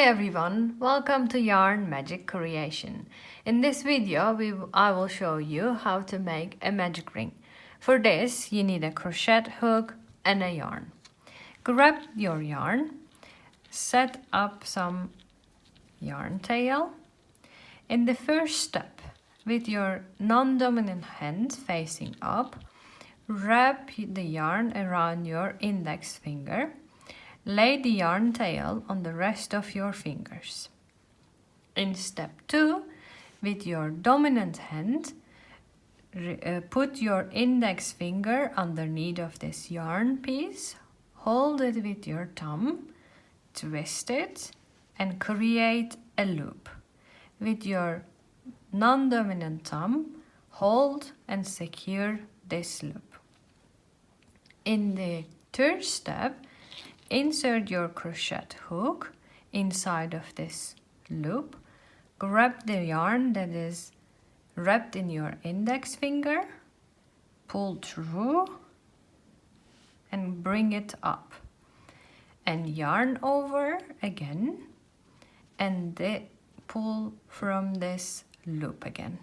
everyone, welcome to Yarn Magic Creation. In this video I will show you how to make a magic ring. For this you need a crochet hook and a yarn. Grab your yarn, set up some yarn tail. In the first step, with your non-dominant hand facing up, wrap the yarn around your index finger. Lay the yarn tail on the rest of your fingers. In step 2, with your dominant hand, put your index finger underneath of this yarn piece, hold it with your thumb, twist it, and create a loop. With your non-dominant thumb, hold and secure this loop. In the third step, insert your crochet hook inside of this loop. Grab the yarn that is wrapped in your index finger, pull through and bring it up. And yarn over again and pull from this loop again,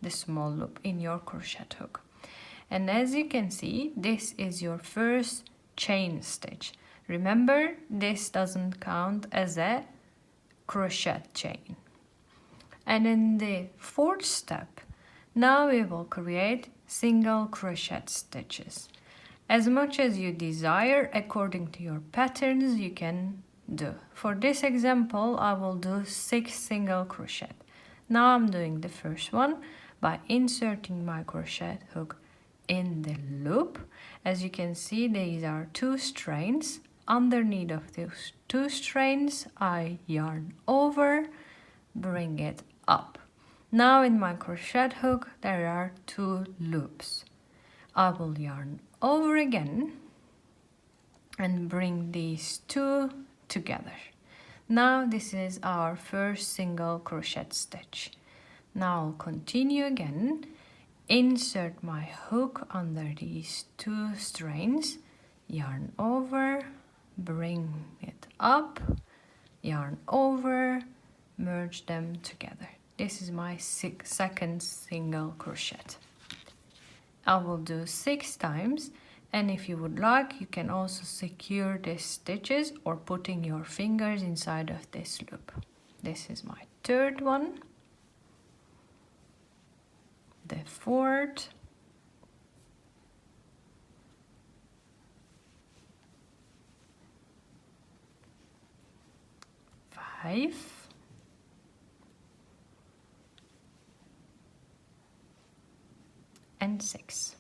the small loop in your crochet hook. And as you can see, this is your first chain stitch. Remember, this doesn't count as a crochet chain. And in the fourth step, now we will create single crochet stitches. As much as you desire, according to your patterns, you can do. For this example, I will do 6 single crochet. Now I'm doing the first one by inserting my crochet hook in the loop. As you can see, these are 2 strands. Underneath of those 2 strands, I yarn over, bring it up. Now in my crochet hook, there are 2 loops. I will yarn over again and bring these 2 together. Now this is our first single crochet stitch. Now I'll continue again, insert my hook under these 2 strands, yarn over, bring it up, yarn over, merge them together. This is my second single crochet. I will do 6 times, and if you would like, you can also secure these stitches or putting your fingers inside of this loop. This is my third one, the fourth, and 6.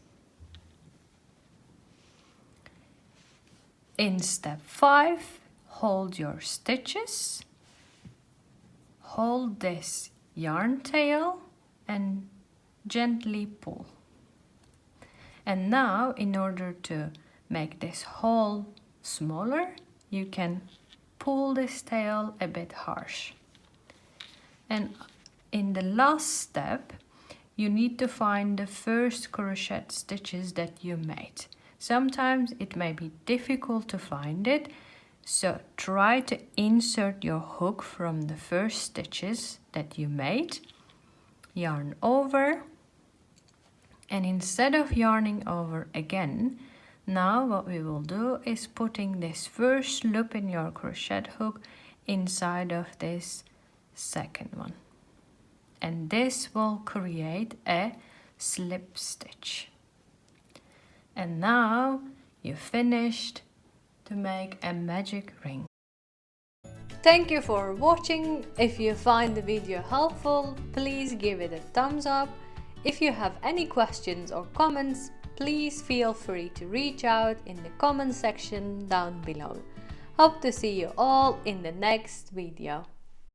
In step 5, hold your stitches, hold this yarn tail and gently pull. And now, in order to make this hole smaller, you can pull this tail a bit harsh. And in the last step, you need to find the first crochet stitches that you made. Sometimes it may be difficult to find it, so try to insert your hook from the first stitches that you made, yarn over, and instead of yarning over again, now what we will do is putting this first loop in your crochet hook inside of this second one. And this will create a slip stitch. And now you've finished to make a magic ring. Thank you for watching. If you find the video helpful, please give it a thumbs up. If you have any questions or comments, please feel free to reach out in the comment section down below. Hope to see you all in the next video.